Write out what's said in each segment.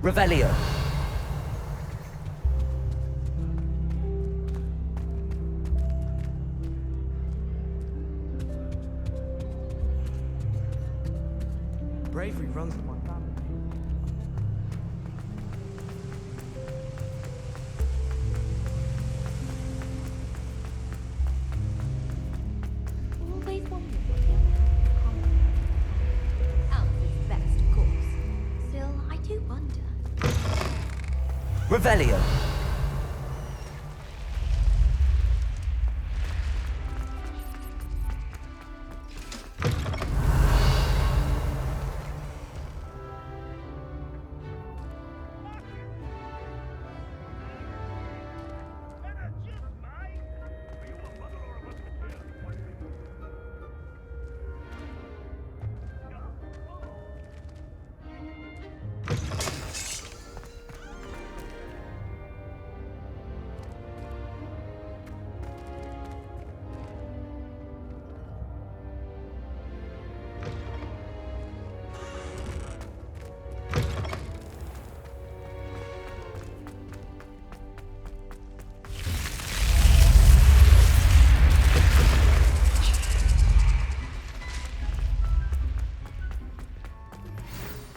Revelio. Bravery runs in my family. Always wondered what the other Alf is best, of course. Still, I do wonder. Revelio.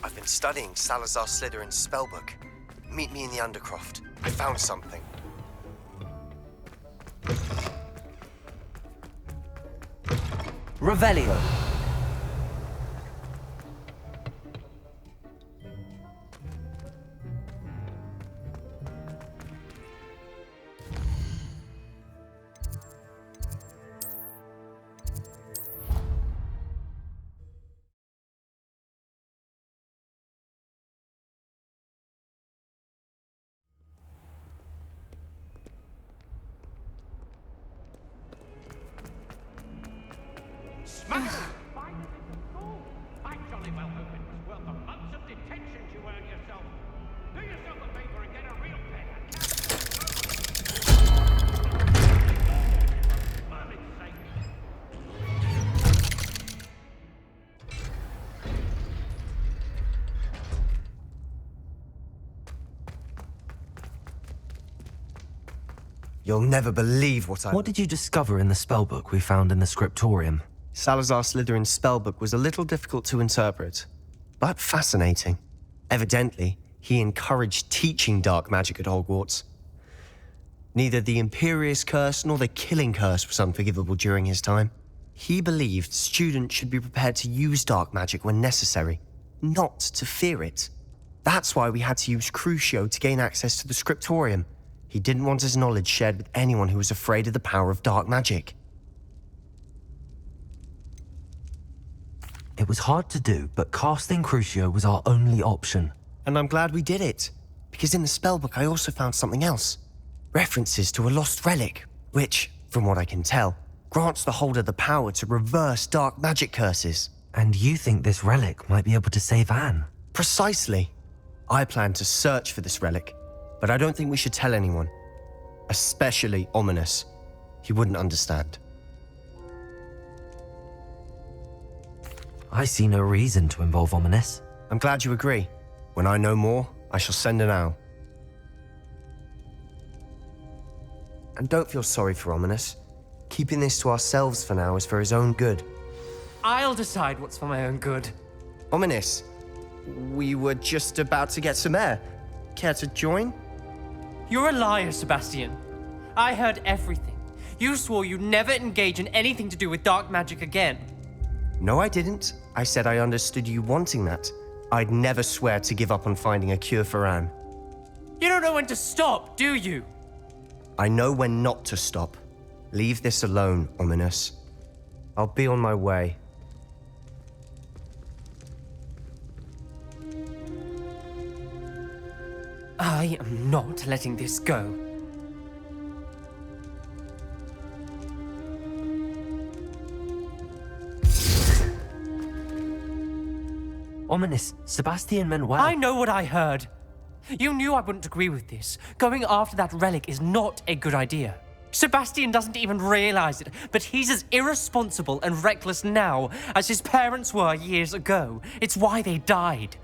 I've been studying Salazar Slytherin's spellbook. Meet me in the Undercroft. I found something. Revelio. I jolly well hope it was worth the months of detention you earned yourself. Do yourself a favor and get a real pen and Merlin's sake. You'll never believe what I... What did you discover in the spellbook we found in the scriptorium? Salazar Slytherin's spellbook was a little difficult to interpret, but fascinating. Evidently, he encouraged teaching dark magic at Hogwarts. Neither the Imperious Curse nor the Killing Curse was unforgivable during his time. He believed students should be prepared to use dark magic when necessary, not to fear it. That's why we had to use Crucio to gain access to the scriptorium. He didn't want his knowledge shared with anyone who was afraid of the power of dark magic. It was hard to do, but casting Crucio was our only option. And I'm glad we did it, because in the spellbook I also found something else. References to a lost relic, which, from what I can tell, grants the holder the power to reverse dark magic curses. And you think this relic might be able to save Anne? Precisely. I plan to search for this relic, but I don't think we should tell anyone. Especially Ominous. He wouldn't understand. I see no reason to involve Ominous. I'm glad you agree. When I know more, I shall send an owl. And don't feel sorry for Ominous. Keeping this to ourselves for now is for his own good. I'll decide what's for my own good. Ominous, we were just about to get some air. Care to join? You're a liar, Sebastian. I heard everything. You swore you'd never engage in anything to do with dark magic again. No, I didn't. I said I understood you wanting that. I'd never swear to give up on finding a cure for Anne. You don't know when to stop, do you? I know when not to stop. Leave this alone, Ominous. I'll be on my way. I am not letting this go. Ominous, Sebastian meant well. I know what I heard. You knew I wouldn't agree with this. Going after that relic is not a good idea. Sebastian doesn't even realize it, but he's as irresponsible and reckless now as his parents were years ago. It's why they died.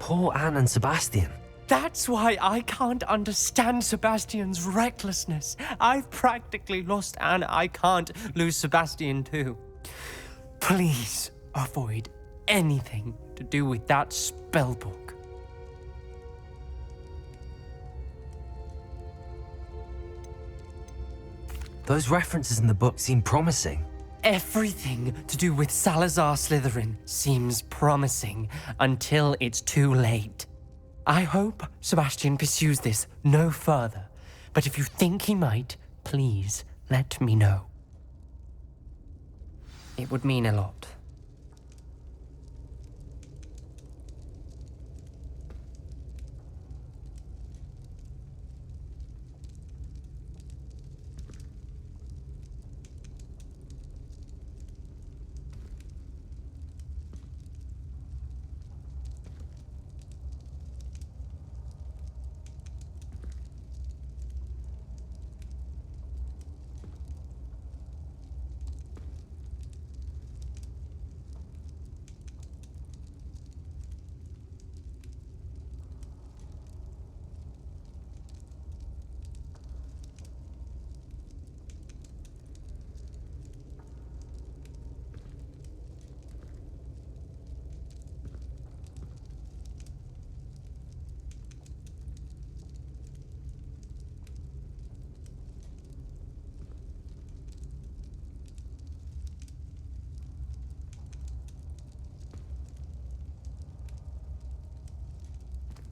Poor Anne and Sebastian. That's why I can't understand Sebastian's recklessness. I've practically lost Anne. I can't lose Sebastian too. Please avoid anything to do with that spellbook. Those references in the book seem promising. Everything to do with Salazar Slytherin seems promising until it's too late. I hope Sebastian pursues this no further, but if you think he might, please let me know. It would mean a lot.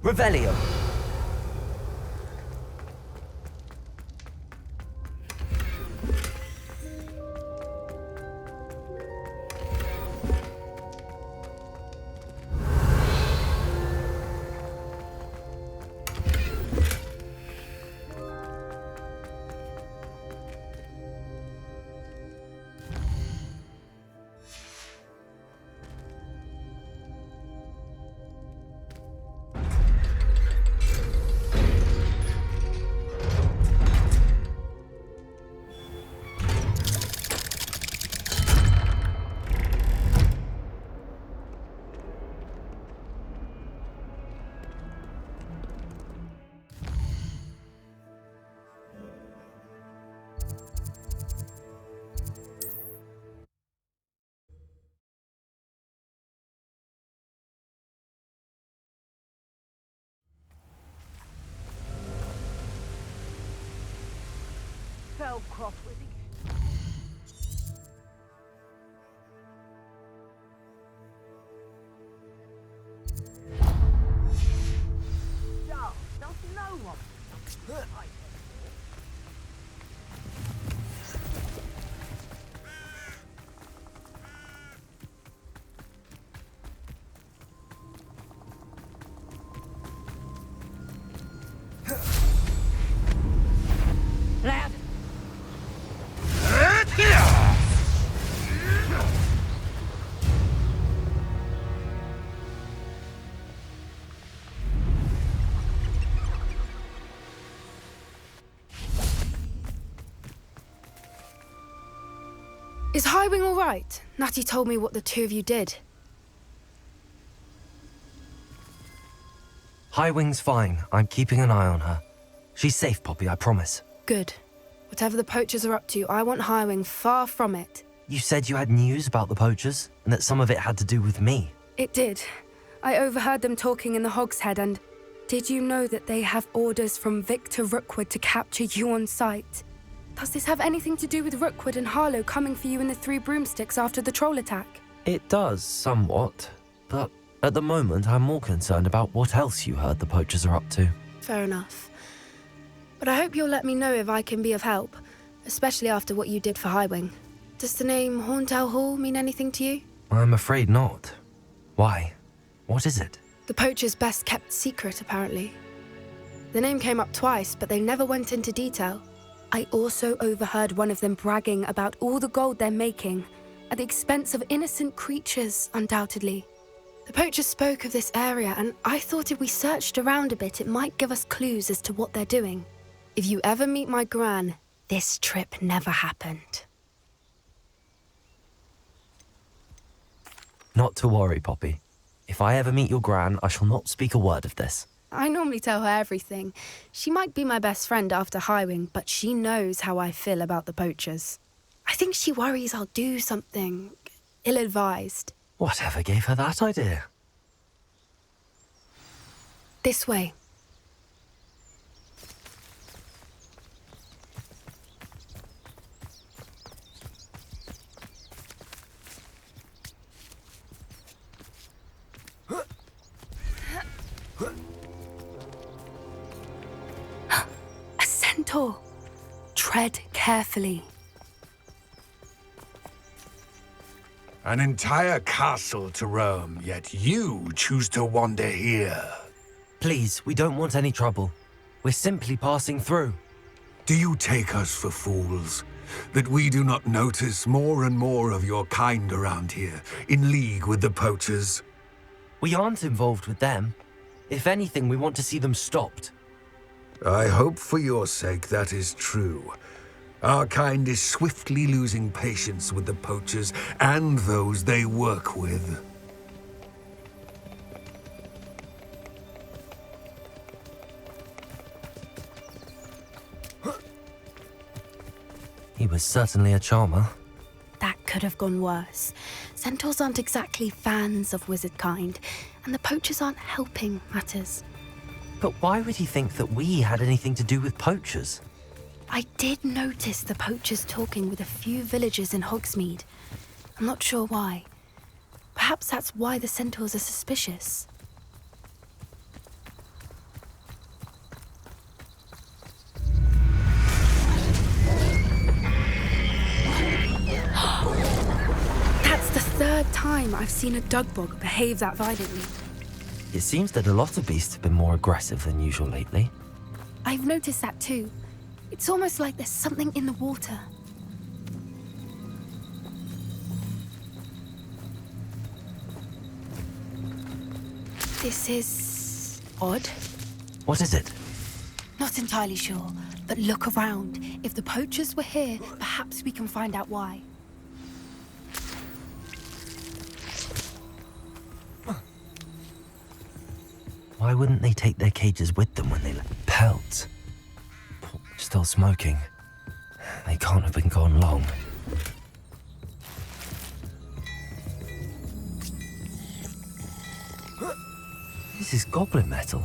Revelio. Fell cross with it. Charles, don't you know what? Lad! Is Highwing all right? Natty told me what the two of you did. Highwing's fine. I'm keeping an eye on her. She's safe, Poppy, I promise. Good. Whatever the poachers are up to, I want Highwing far from it. You said you had news about the poachers, and that some of it had to do with me. It did. I overheard them talking in the Hogshead, and did you know that they have orders from Victor Rookwood to capture you on sight? Does this have anything to do with Rookwood and Harlow coming for you in the Three Broomsticks after the troll attack? It does, somewhat. But at the moment, I'm more concerned about what else you heard the poachers are up to. Fair enough. But I hope you'll let me know if I can be of help, especially after what you did for Highwing. Does the name Horntail Hall mean anything to you? I'm afraid not. Why? What is it? The poacher's best kept secret, apparently. The name came up twice, but they never went into detail. I also overheard one of them bragging about all the gold they're making, at the expense of innocent creatures, undoubtedly. The poachers spoke of this area, and I thought if we searched around a bit, it might give us clues as to what they're doing. If you ever meet my gran, this trip never happened. Not to worry, Poppy. If I ever meet your gran, I shall not speak a word of this. I normally tell her everything. She might be my best friend after Highwing, but she knows how I feel about the poachers. I think she worries I'll do something ill-advised. Whatever gave her that idea? This way. A centaur. Tread carefully. An entire castle to roam, yet you choose to wander here. Please, we don't want any trouble. We're simply passing through. Do you take us for fools? That we do not notice more and more of your kind around here, in league with the poachers? We aren't involved with them. If anything, we want to see them stopped. I hope for your sake that is true. Our kind is swiftly losing patience with the poachers and those they work with. He was certainly a charmer. That could have gone worse. Centaurs aren't exactly fans of wizard kind, and the poachers aren't helping matters. But why would he think that we had anything to do with poachers? I did notice the poachers talking with a few villagers in Hogsmeade. I'm not sure why. Perhaps that's why the centaurs are suspicious. That's the third time I've seen a dugbog behave that violently. It seems that a lot of beasts have been more aggressive than usual lately. I've noticed that too. It's almost like there's something in the water. This is odd. What is it? Not entirely sure, but look around. If the poachers were here, perhaps we can find out why. Why wouldn't they take their cages with them when they left? Pelts. Still smoking. They can't have been gone long. This is goblin metal.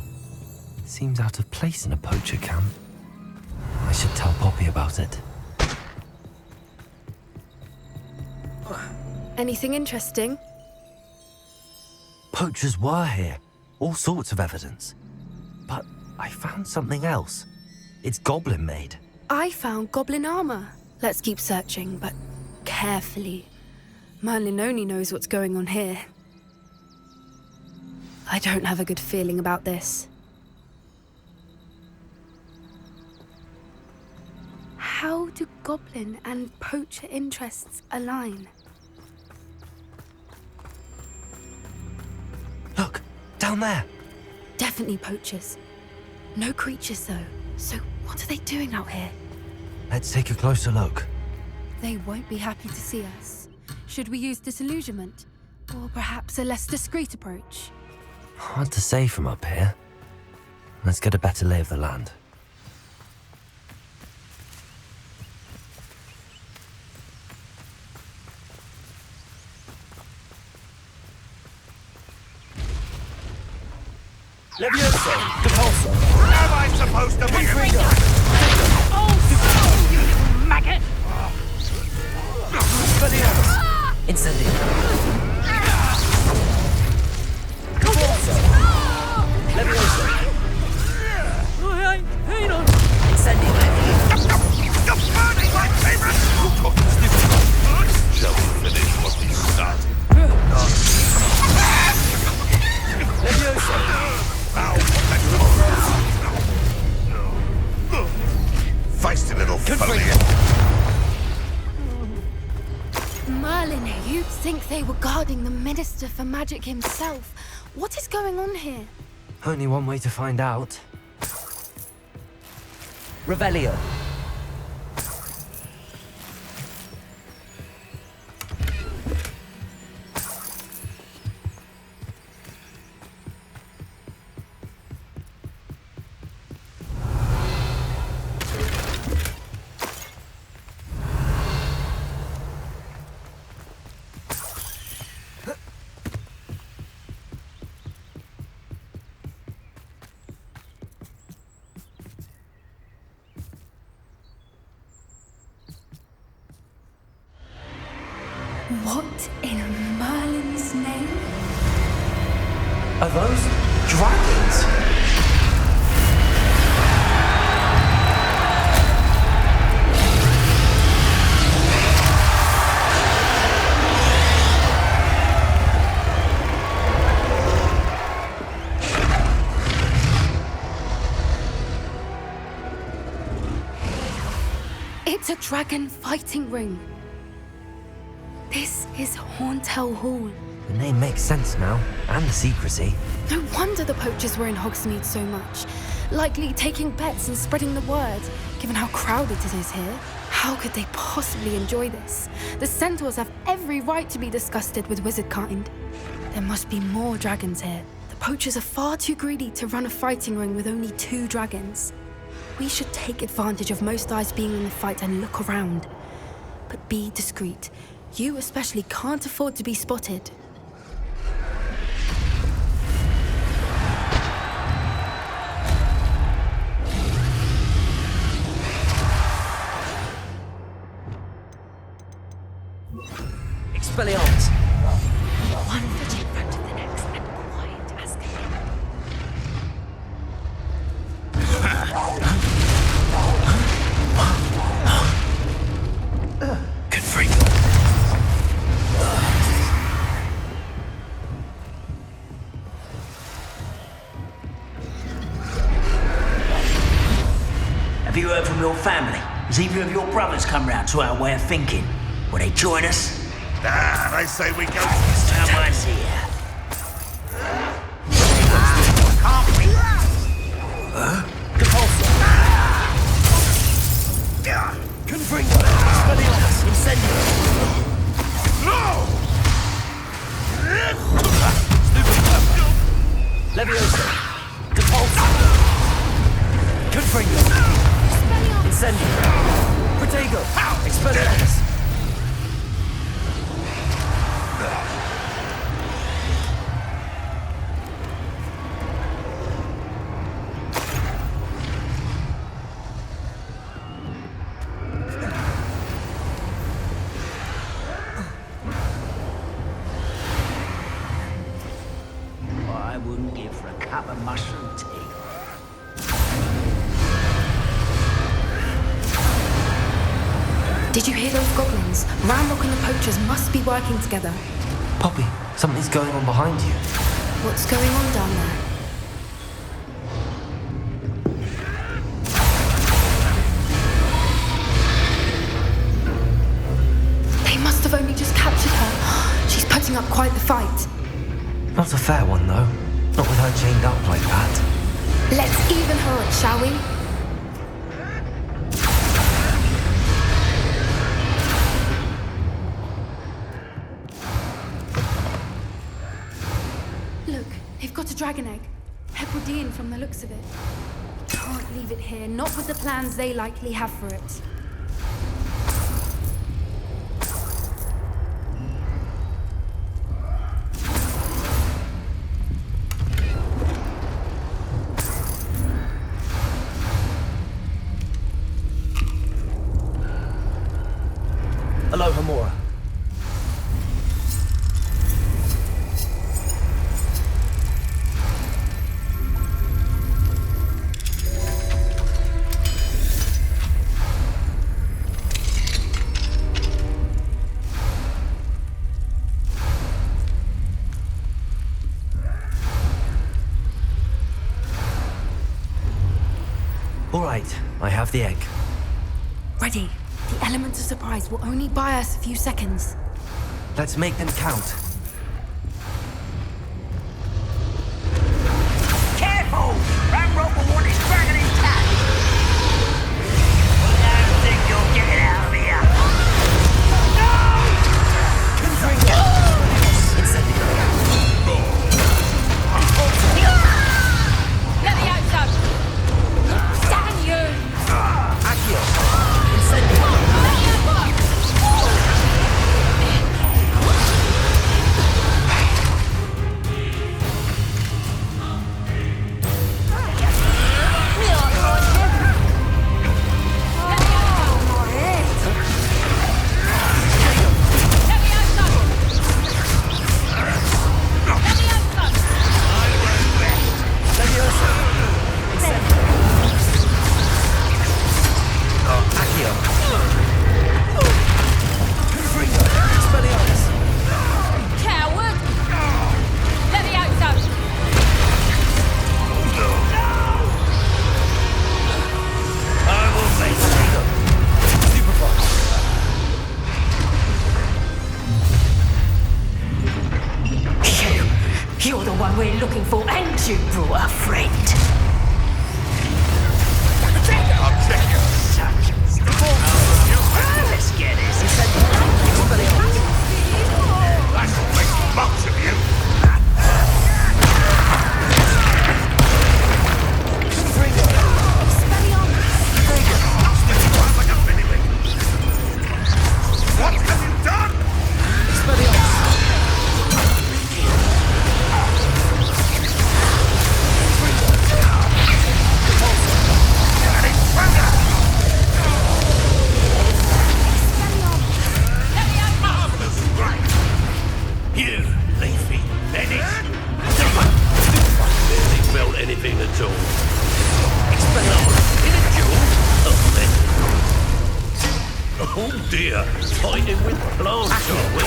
Seems out of place in a poacher camp. I should tell Poppy about it. Anything interesting? Poachers were here. All sorts of evidence. But I found something else. It's goblin made. I found goblin armor. Let's keep searching, but carefully. Merlin only knows what's going on here. I don't have a good feeling about this. How do goblin and poacher interests align? Look, down there. Definitely poachers. No creatures, though. So what are they doing out here? Let's take a closer look. They won't be happy to see us. Should we use disillusionment? Or perhaps a less discreet approach? Hard to say from up here. Let's get a better lay of the land. Levioso! Depulso! Am I supposed to be Oh, maggot! Incendio! Depulso! Levioso! Hang on! Incendio! You're burning my favorite! Shall we finish what we started? Levioso! Feisty little phony. Merlin, you'd think they were guarding the Minister for Magic himself. What is going on here? Only one way to find out. Revelio. What in Merlin's name? Are those dragons? It's a dragon fighting ring. This is Hauntel Hall. The name makes sense now, and the secrecy. No wonder the poachers were in Hogsmeade so much. Likely taking bets and spreading the word, given how crowded it is here. How could they possibly enjoy this? The centaurs have every right to be disgusted with wizard kind. There must be more dragons here. The poachers are far too greedy to run a fighting ring with only 2 dragons. We should take advantage of most eyes being in the fight and look around. But be discreet. You especially can't afford to be spotted. Expelliarmus! One foot in front of the next and quiet as can be. Have you heard from your family? Has either of your brothers come round to our way of thinking? Will they join us? Nah, they say we go. Someone's here. Can't we? Confringo! Expelliarmus! Incendio! No! Leviosa! Depulso! Confringo! Incendio! Protego! Expelliarmus! I wouldn't give for a cup of mushroom tea. Did you hear those goblins? Ramrock and the poachers must be working together. Poppy, something's going on behind you. What's going on down there? They must have only just captured her. She's putting up quite the fight. Not a fair one, though. Not with her chained up like that. Let's even her up, shall we? Look, they've got a dragon egg. Hebridean from the looks of it. Can't leave it here, not with the plans they likely have for it. Aloha, Mora. All right, I have the egg. Ready. The element of surprise will only buy us a few seconds. Let's make them count. Careful! Ramrock will want his dragon intact! I don't think you'll get it out of here! Confringo! Incendio! Levioso! Stand you! Accio! Incendio! looking for, and you brought a friend. I'll check you. Let's get this. That's what makes much of you. Like a finny. What have you done? Marvelous strike. You, leafy menace. Barely felt anything at all. Expelliarmus in a duel? Oh dear, fighting with plants, are we?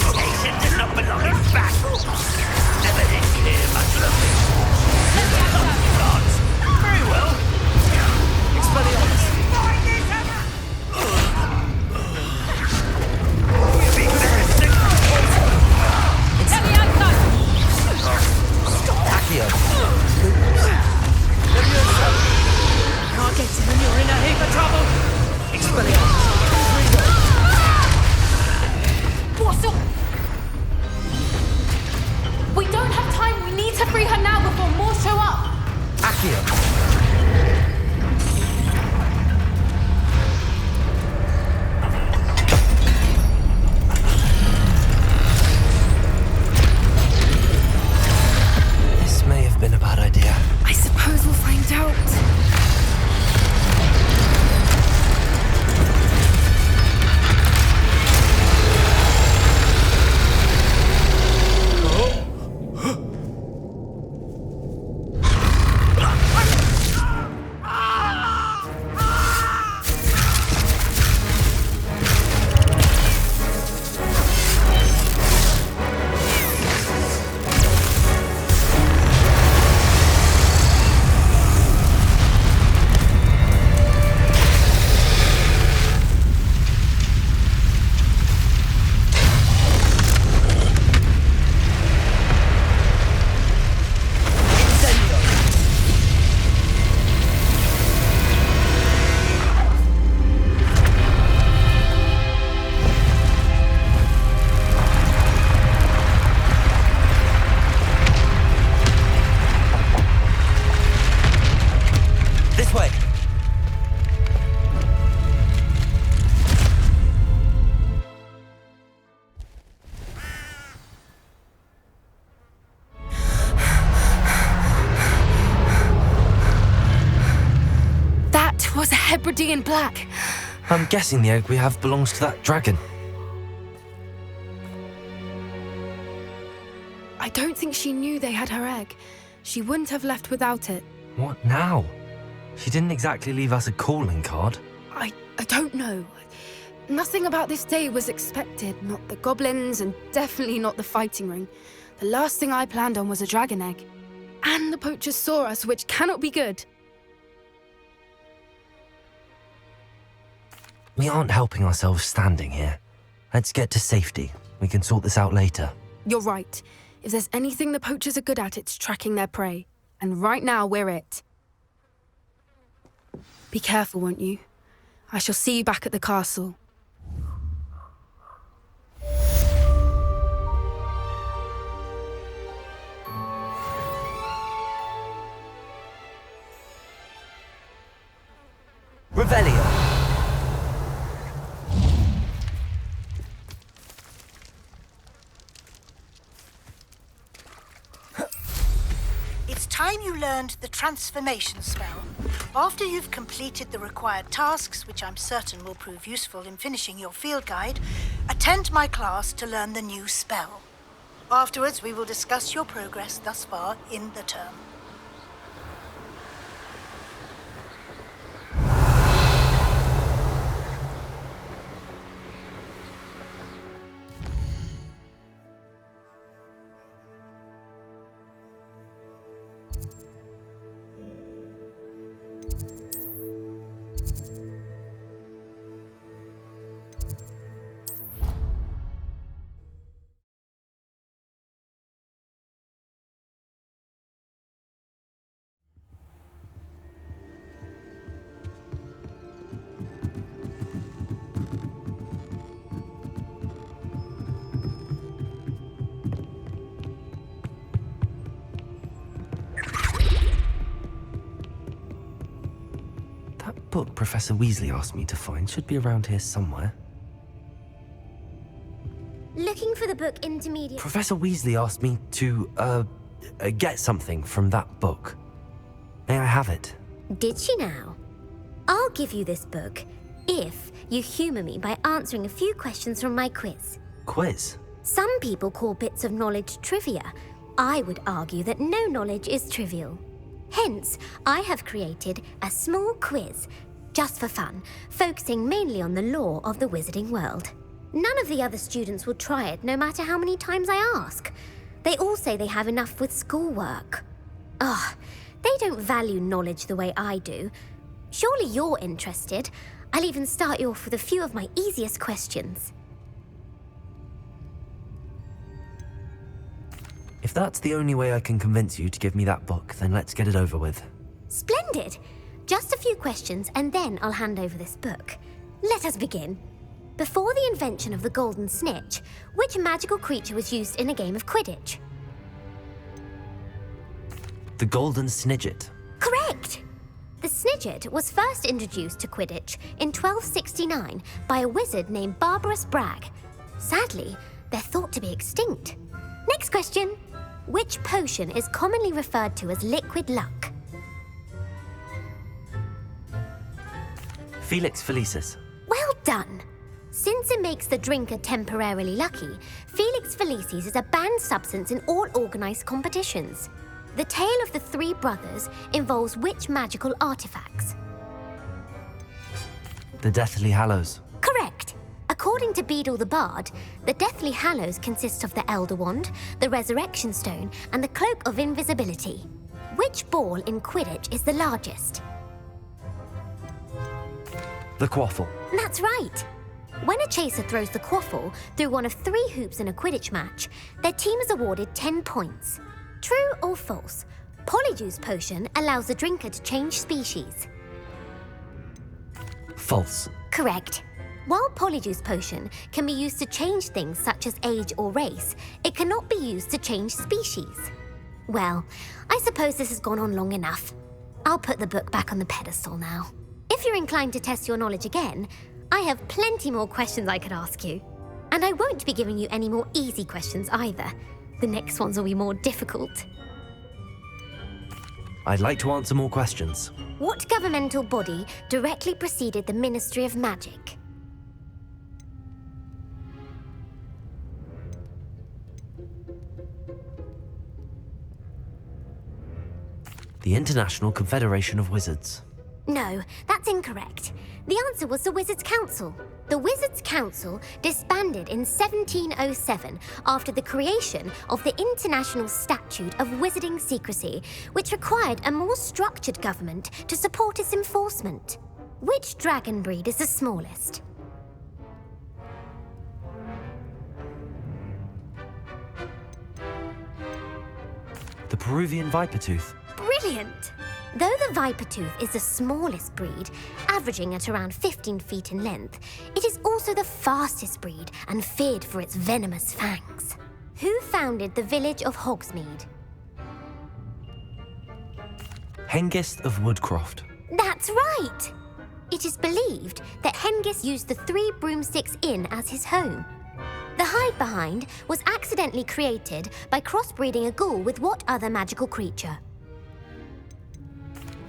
Station does not belong in battle. Never did care much of it. Plants. Very well. Expelliarmus. Accio. Can't get to him, you're in a heap of trouble. What's up? We don't have time. We need to free her now before more show up. Accio. This may have been a bad idea. I suppose we'll find out. This way. That was a Hebridean black. I'm guessing the egg we have belongs to that dragon. I don't think she knew they had her egg. She wouldn't have left without it. What now? She didn't exactly leave us a calling card. I don't know. Nothing about this day was expected. Not the goblins, and definitely not the fighting ring. The last thing I planned on was a dragon egg. And the poachers saw us, which cannot be good. We aren't helping ourselves standing here. Let's get to safety. We can sort this out later. You're right. If there's anything the poachers are good at, it's tracking their prey. And right now, we're it. Be careful, won't you? I shall see you back at the castle. Revelio. It's time you learned the transformation spell. After you've completed the required tasks, which I'm certain will prove useful in finishing your field guide, attend my class to learn the new spell. Afterwards, we will discuss your progress thus far in the term. book Professor Weasley asked me to find should be around here somewhere. Looking for the book Intermediate. Professor Weasley asked me to, get something from that book. May I have it? Did she now? I'll give you this book if you humour me by answering a few questions from my quiz. Quiz? Some people call bits of knowledge trivia. I would argue that no knowledge is trivial. Hence, I have created a small quiz, just for fun, focusing mainly on the lore of the wizarding world. None of the other students will try it, no matter how many times I ask. They all say they have enough with schoolwork. Ugh, they don't value knowledge the way I do. Surely you're interested. I'll even start you off with a few of my easiest questions. If that's the only way I can convince you to give me that book, then let's get it over with. Splendid! Just a few questions and then I'll hand over this book. Let us begin. Before the invention of the golden snitch, which magical creature was used in a game of Quidditch? The Golden Snidget. Correct! The Snidget was first introduced to Quidditch in 1269 by a wizard named Barbarous Bragg. Sadly, they're thought to be extinct. Next question. Which potion is commonly referred to as liquid luck? Felix Felicis. Well done! Since it makes the drinker temporarily lucky, Felix Felicis is a banned substance in all organised competitions. The tale of the three brothers involves which magical artifacts? The Deathly Hallows. Correct! According to Beedle the Bard, the Deathly Hallows consists of the Elder Wand, the Resurrection Stone, and the Cloak of Invisibility. Which ball in Quidditch is the largest? The Quaffle. That's right! When a chaser throws the quaffle through one of 3 hoops in a Quidditch match, their team is awarded 10 points. True or false? Polyjuice Potion allows the drinker to change species. False. Correct. While Polyjuice Potion can be used to change things such as age or race, it cannot be used to change species. Well, I suppose this has gone on long enough. I'll put the book back on the pedestal now. If you're inclined to test your knowledge again, I have plenty more questions I could ask you. And I won't be giving you any more easy questions either. The next ones will be more difficult. I'd like to answer more questions. What governmental body directly preceded the Ministry of Magic? The International Confederation of Wizards. No, that's incorrect. The answer was the Wizards' Council. The Wizards' Council disbanded in 1707 after the creation of the International Statute of Wizarding Secrecy, which required a more structured government to support its enforcement. Which dragon breed is the smallest? The Peruvian Vipertooth. Brilliant! Though the Vipertooth is the smallest breed, averaging at around 15 feet in length, it is also the fastest breed and feared for its venomous fangs. Who founded the village of Hogsmeade? Hengist of Woodcroft. That's right! It is believed that Hengist used the 3 Broomsticks Inn as his home. The Hide-Behind was accidentally created by crossbreeding a ghoul with what other magical creature?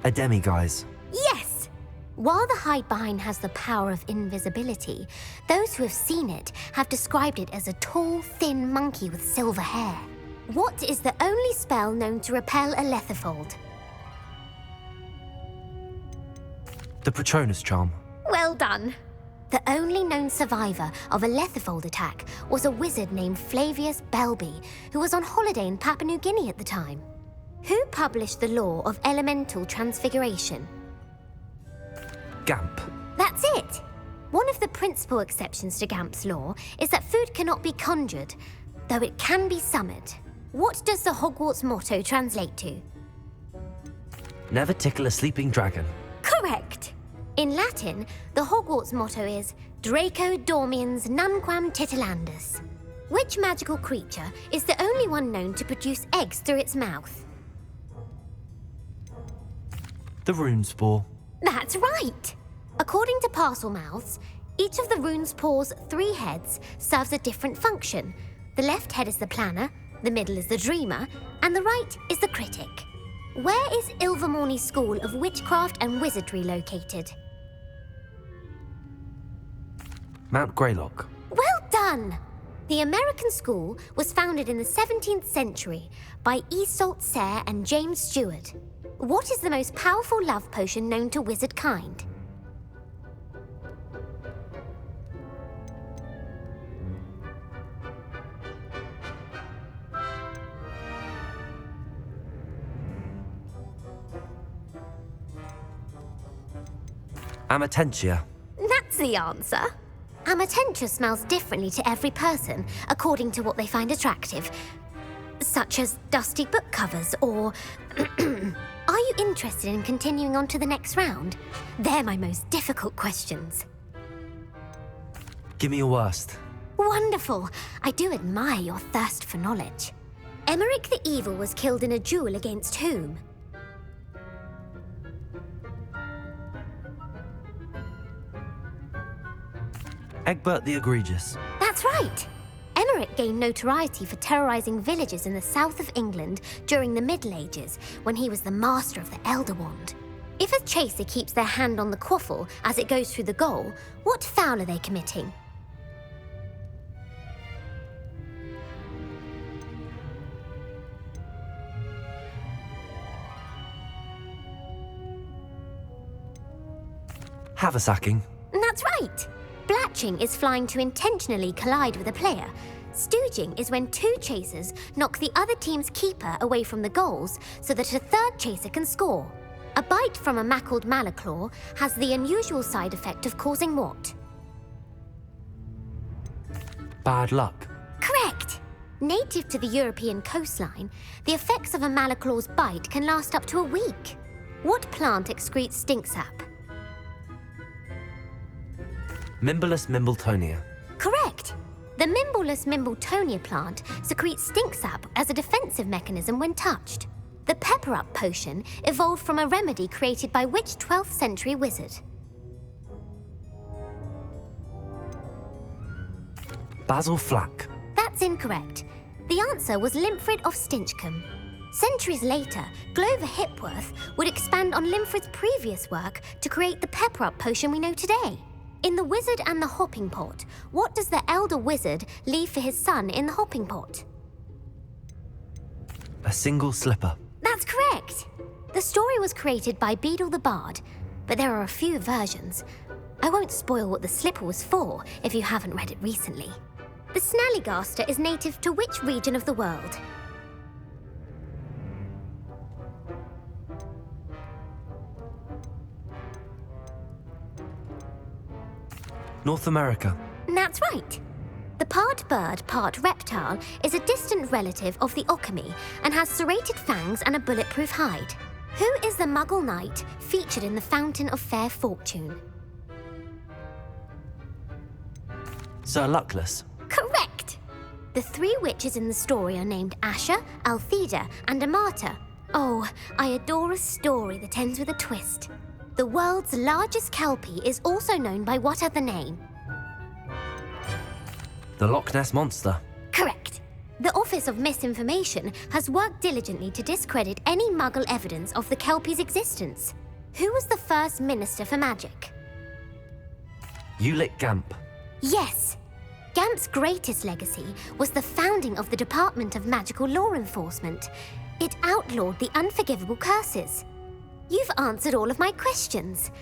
A Demiguise. Yes! While the Hide-Behind has the power of invisibility, those who have seen it have described it as a tall, thin monkey with silver hair. What is the only spell known to repel a Lethifold? The Patronus Charm. Well done! The only known survivor of a Lethifold attack was a wizard named Flavius Belby, who was on holiday in Papua New Guinea at the time. Who published the law of elemental transfiguration? Gamp. That's it! One of the principal exceptions to Gamp's law is that food cannot be conjured, though it can be summoned. What does the Hogwarts motto translate to? Never tickle a sleeping dragon. Correct! In Latin, the Hogwarts motto is Draco Dormiens Nunquam Titilandus. Which magical creature is the only one known to produce eggs through its mouth? The Rune Spore. That's right! According to parcel mouths, each of the rune's paws' 3 heads serves a different function. The left head is the planner, the middle is the dreamer, and the right is the critic. Where is Ilvermorny School of Witchcraft and Wizardry located? Mount Greylock. Well done! The American school was founded in the 17th century by Iseult Sayre and James Stewart. What is the most powerful love potion known to wizard kind? Amatentia. That's the answer. Amatentia smells differently to every person, according to what they find attractive, such as dusty book covers or... Are you interested in continuing on to the next round? They're my most difficult questions. Give me your worst. Wonderful. I do admire your thirst for knowledge. Emmerich the Evil was killed in a duel against whom? Egbert the Egregious. That's right. Emmerich gained notoriety for terrorizing villages in the south of England during the Middle Ages, when he was the master of the Elder Wand. If a chaser keeps their hand on the quaffle as it goes through the goal, what foul are they committing? Haversacking. That's right. Blatching is flying to intentionally collide with a player. Stooging is when 2 chasers knock the other team's keeper away from the goals so that a 3rd chaser can score. A bite from a mackled malaclaw has the unusual side effect of causing what? Bad luck. Correct! Native to the European coastline, the effects of a malaclaw's bite can last up to a week. What plant excretes stink sap? Mimblus Mimbletonia. Correct! The Mimblus Mimbletonia plant secretes stink sap as a defensive mechanism when touched. The Pepper-Up potion evolved from a remedy created by which 12th century wizard? Basil Flack. That's incorrect. The answer was Limfrid of Stinchcombe. Centuries later, Glover Hipworth would expand on Limfrid's previous work to create the Pepper-Up potion we know today. In The Wizard and the Hopping Pot, what does the elder wizard leave for his son in the hopping pot? A single slipper. That's correct. The story was created by Beadle the Bard, but there are a few versions. I won't spoil what the slipper was for if you haven't read it recently. The Snallygaster is native to which region of the world? North America. That's right. The part bird, part reptile is a distant relative of the Occamy and has serrated fangs and a bulletproof hide. Who is the Muggle knight featured in the Fountain of Fair Fortune? Sir Luckless. Correct! The 3 witches in the story are named Asha, Altheda, and Amata. Oh, I adore a story that ends with a twist. The world's largest kelpie is also known by what other name? The Loch Ness Monster. Correct. The Office of Misinformation has worked diligently to discredit any Muggle evidence of the kelpie's existence. Who was the first Minister for Magic? Ulick Gamp. Yes! Gamp's greatest legacy was the founding of the Department of Magical Law Enforcement. It outlawed the unforgivable curses. You've answered all of my questions.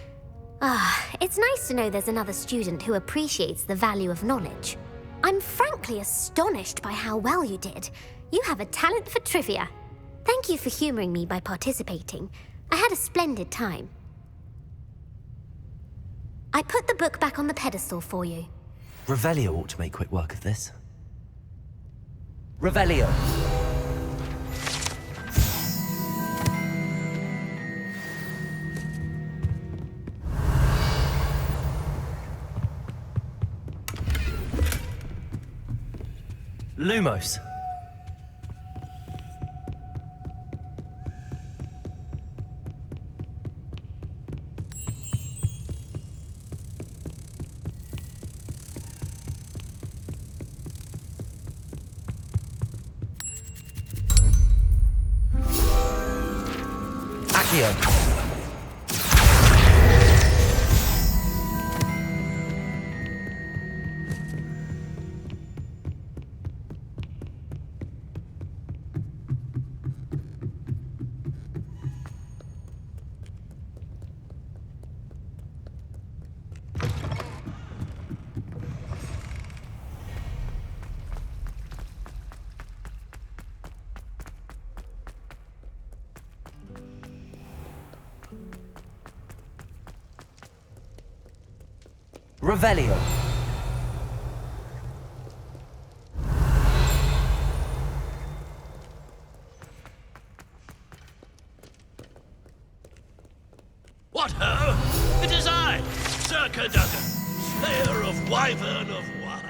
It's nice to know there's another student who appreciates the value of knowledge. I'm frankly astonished by how well you did. You have a talent for trivia. Thank you for humoring me by participating. I had a splendid time. I put the book back on the pedestal for you. Revelio ought to make quick work of this. Revelio. Lumos. Accio. Revelio. What ho? It is I, Sir Cadogan, slayer of Wyvern of Wine.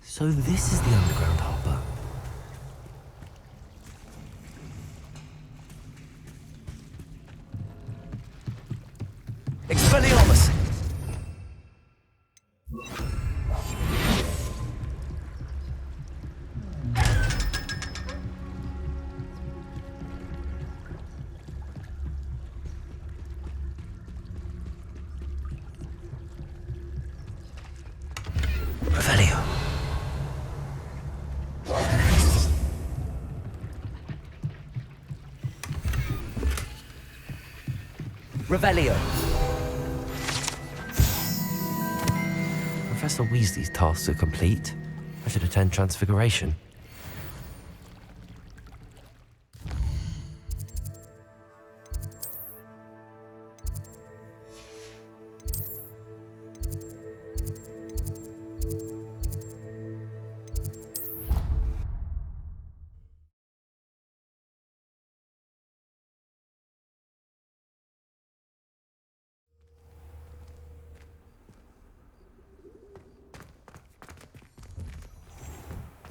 So this is the underground harbour. Expelliarmus! Revelio. Revelio. Professor Weasley's tasks are complete. I should attend Transfiguration.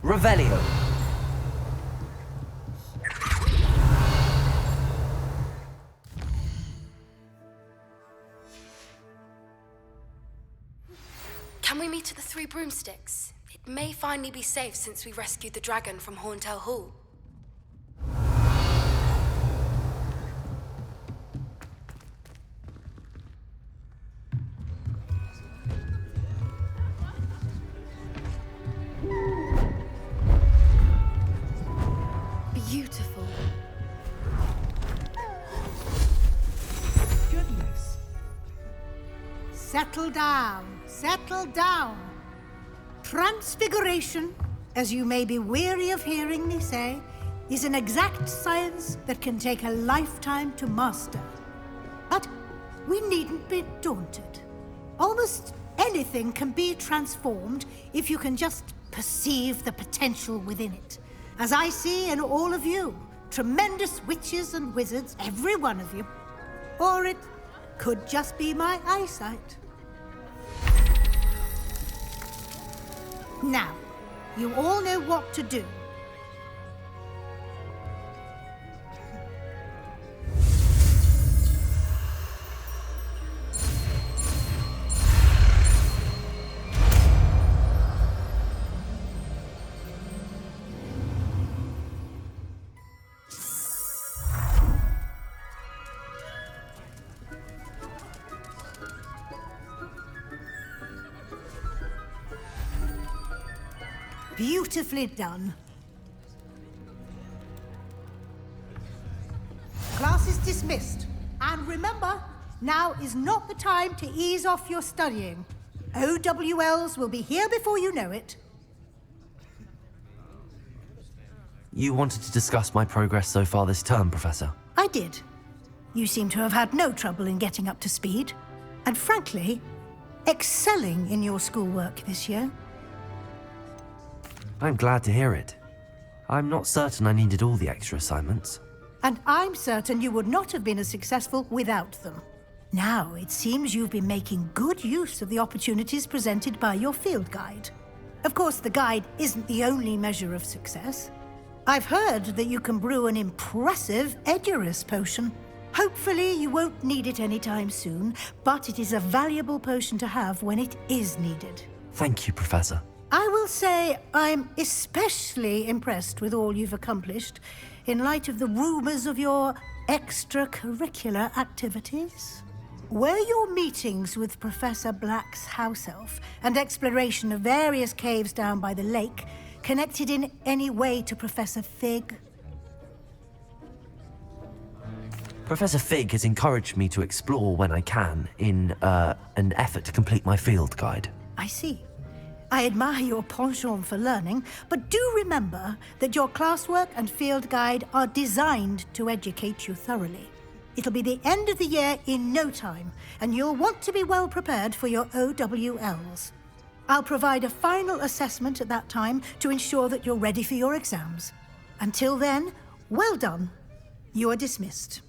Revelio. Can we meet at the Three Broomsticks? It may finally be safe since we rescued the dragon from Horntail Hall. Beautiful. Goodness. Settle down. Settle down. Transfiguration, as you may be weary of hearing me say, is an exact science that can take a lifetime to master. But we needn't be daunted. Almost anything can be transformed if you can just perceive the potential within it. As I see in all of you, tremendous witches and wizards, every one of you. Or it could just be my eyesight. Now, you all know what to do. Beautifully done. Class is dismissed. And remember, now is not the time to ease off your studying. OWLs will be here before you know it. You wanted to discuss my progress so far this term, Professor? I did. You seem to have had no trouble in getting up to speed. And frankly, excelling in your schoolwork this year. I'm glad to hear it. I'm not certain I needed all the extra assignments. And I'm certain you would not have been as successful without them. Now, it seems you've been making good use of the opportunities presented by your field guide. Of course, the guide isn't the only measure of success. I've heard that you can brew an impressive Edurus potion. Hopefully, you won't need it anytime soon, but it is a valuable potion to have when it is needed. Thank you, Professor. I will say I'm especially impressed with all you've accomplished in light of the rumors of your extracurricular activities. Were your meetings with Professor Black's house elf and exploration of various caves down by the lake connected in any way to Professor Fig? Professor Fig has encouraged me to explore when I can in an effort to complete my field guide. I see. I admire your penchant for learning, but do remember that your classwork and field guide are designed to educate you thoroughly. It'll be the end of the year in no time, and you'll want to be well prepared for your OWLs. I'll provide a final assessment at that time to ensure that you're ready for your exams. Until then, well done. You are dismissed.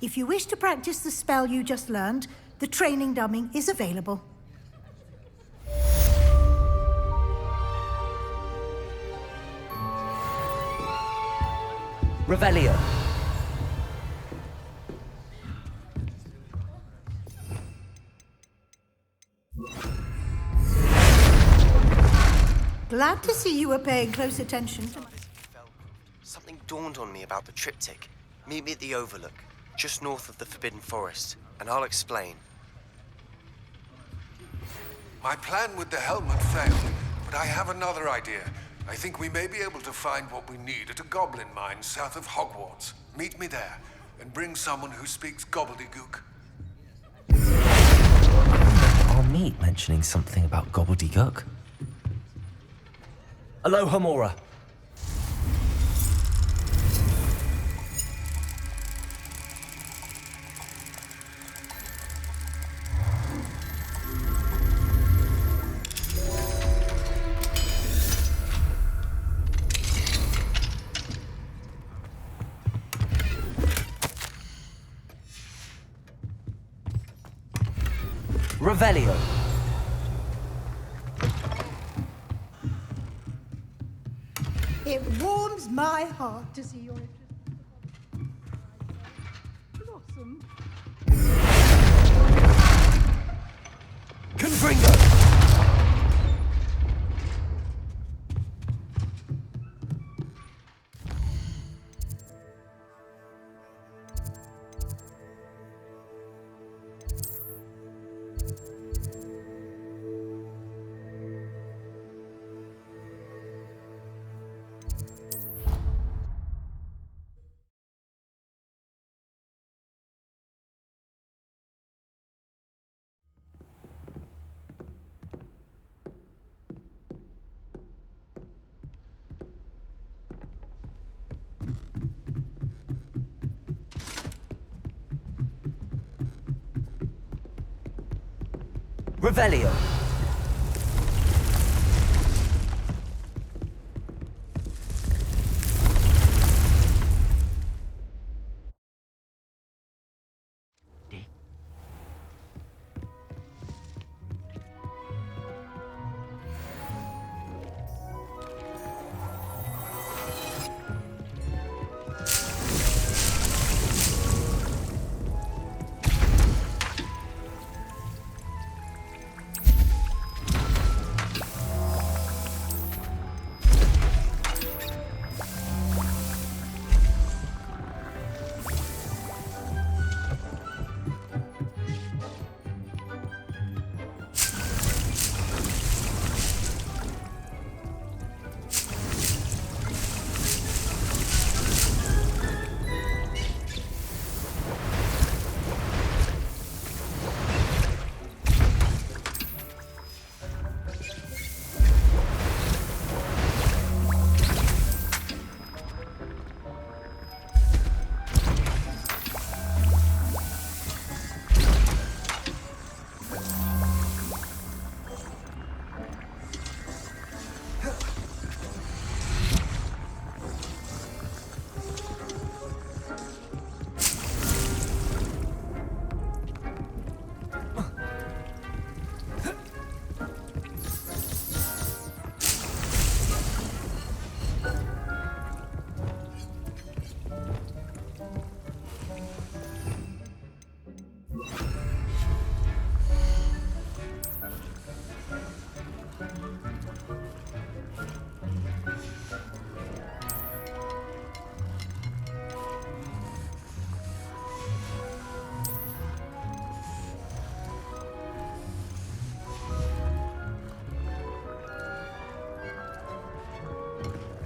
If you wish to practice the spell you just learned, the training dummy is available. Revelio. Glad to see you were paying close attention to my... Something dawned on me about the triptych. Meet me at the Overlook, just north of the Forbidden Forest, and I'll explain. My plan with the helmet failed, but I have another idea. I think we may be able to find what we need at a goblin mine south of Hogwarts. Meet me there, and bring someone who speaks gobbledygook. Our meet mentioning something about gobbledygook. Aloha Mora. Revelio. It warms my heart to see your interest. Blossom. Confringo. Revelio.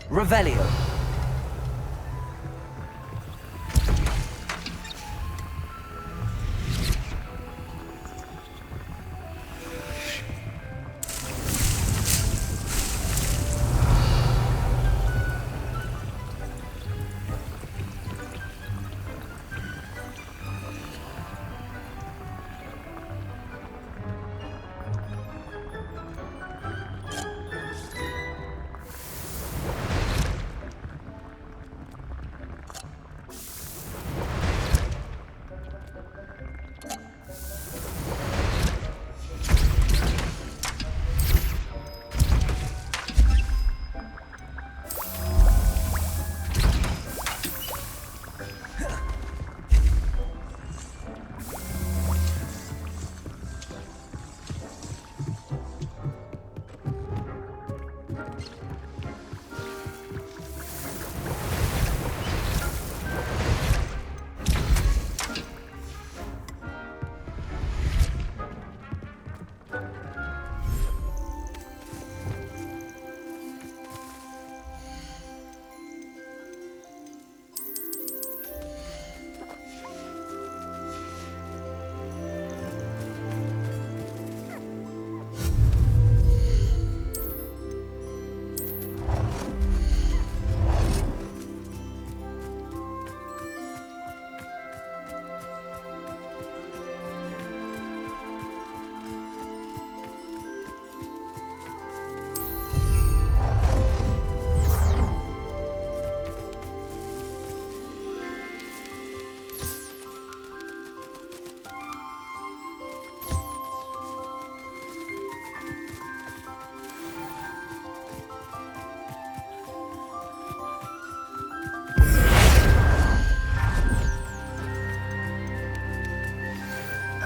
Revelio.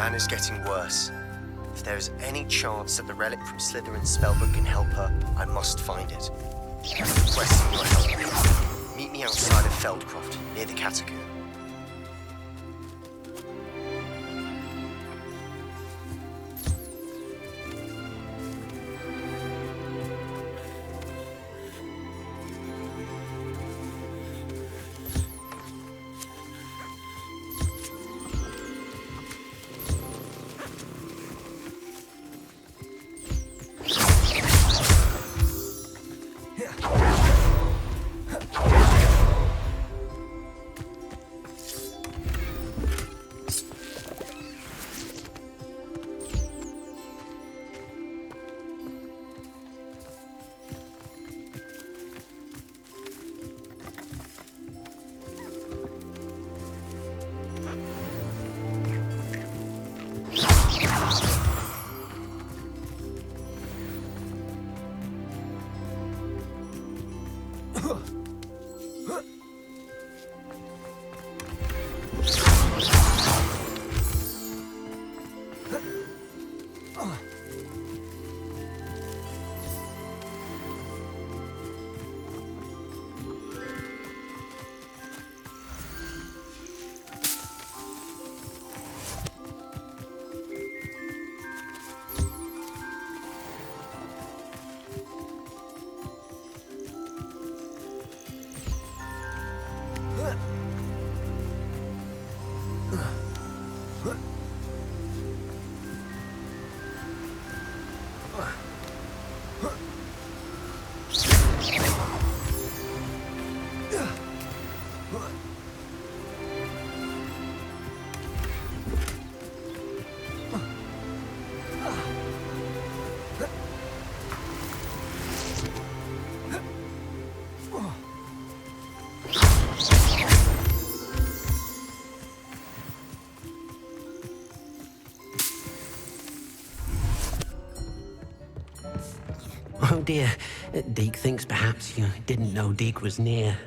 Anna's getting worse. If there is any chance that the relic from Slytherin's spellbook can help her, I must find it. I'm requesting your help. Meet me outside of Feldcroft, near the catacomb. Oh dear, Deke thinks perhaps you didn't know Deke was near.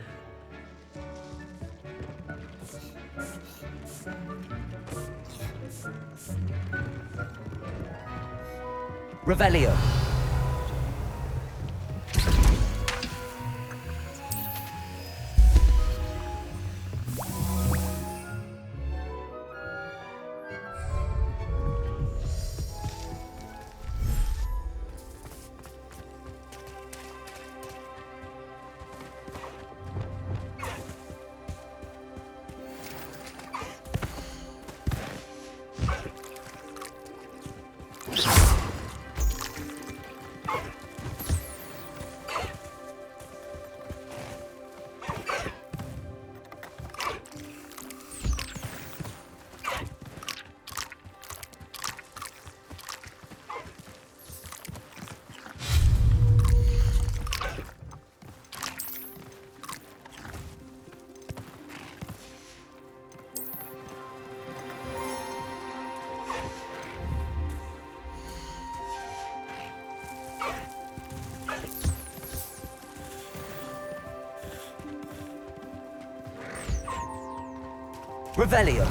Revelio. Revelio.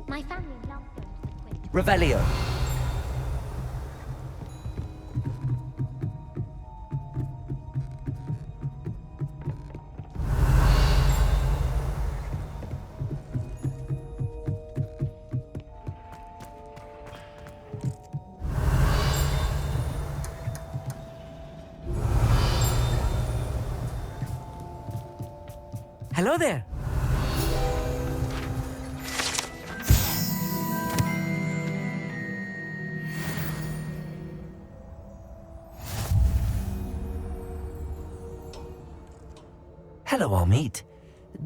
My family loves going to the Queen. Revelio. Hello there. Hello, Armeet.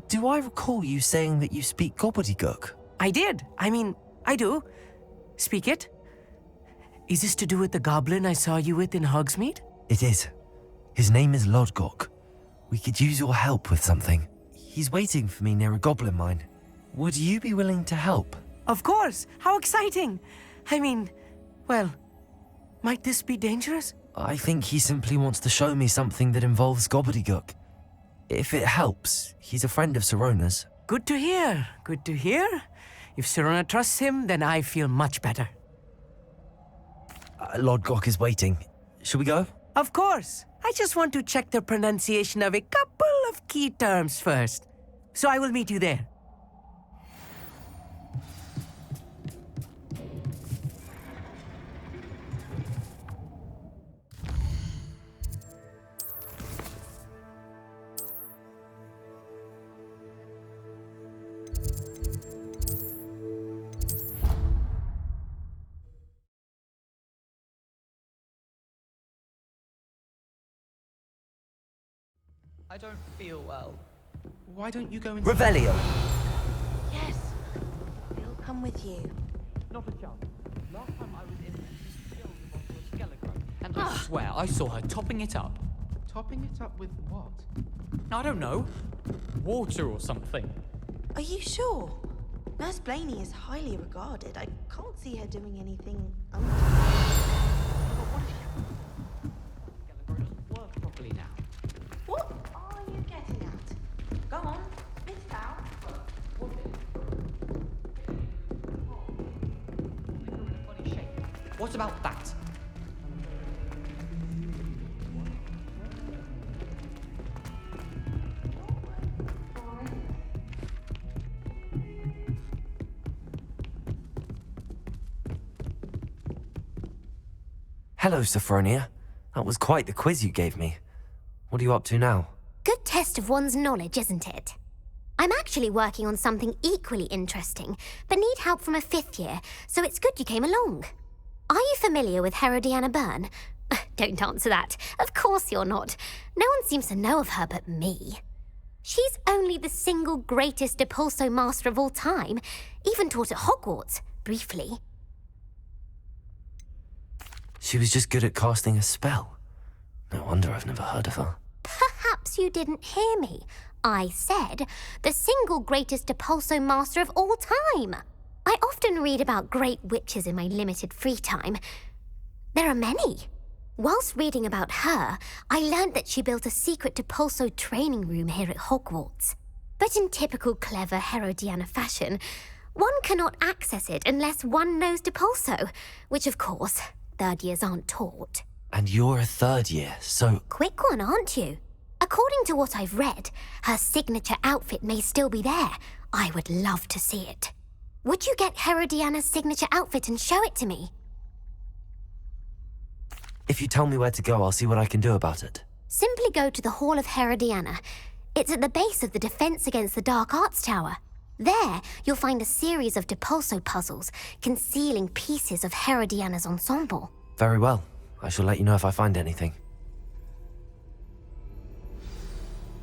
Do I recall you saying that you speak gobbledygook? I did. I do. Speak it. Is this to do with the goblin I saw you with in Hogsmeade? It is. His name is Lodgok. We could use your help with something. He's waiting for me near a goblin mine. Would you be willing to help? Of course. How exciting. Well, might this be dangerous? I think he simply wants to show me something that involves gobbledygook. If it helps, he's a friend of Sirona's. Good to hear. Good to hear. If Sirona trusts him, then I feel much better. Lodgok is waiting. Shall we go? Of course. I just want to check the pronunciation of a couple of key terms first. So I will meet you there. I don't feel well. Why don't you go into... Revelio! Yes. We'll come with you. Not a chance. Last time I was in there, she spilled a bottle of Skeleton. And I swear I saw her topping it up. Topping it up with what? I don't know. Water or something. Are you sure? Nurse Blaney is highly regarded. I can't see her doing anything What about that? Hello, Sophronia. That was quite the quiz you gave me. What are you up to now? Good test of one's knowledge, isn't it? I'm actually working on something equally interesting, but need help from a 5th year, so it's good you came along. Are you familiar with Herodiana Byrne? Don't answer that. Of course you're not. No one seems to know of her but me. She's only the single greatest Depulso master of all time, even taught at Hogwarts, briefly. She was just good at casting a spell. No wonder I've never heard of her. Perhaps you didn't hear me. I said the single greatest Depulso master of all time. I often read about great witches in my limited free time. There are many. Whilst reading about her, I learned that she built a secret Depulso training room here at Hogwarts. But in typical clever Herodiana fashion, one cannot access it unless one knows Depulso, which of course, 3rd years aren't taught. And you're a 3rd year, so... Quick one, aren't you? According to what I've read, her signature outfit may still be there. I would love to see it. Would you get Herodiana's signature outfit and show it to me? If you tell me where to go, I'll see what I can do about it. Simply go to the Hall of Herodiana. It's at the base of the Defense Against the Dark Arts Tower. There, you'll find a series of Depulso puzzles concealing pieces of Herodiana's ensemble. Very well. I shall let you know if I find anything.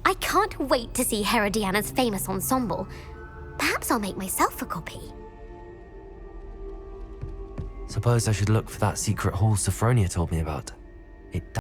I can't wait to see Herodiana's famous ensemble. Perhaps I'll make myself a copy. Suppose I should look for that secret hall Sophronia told me about. It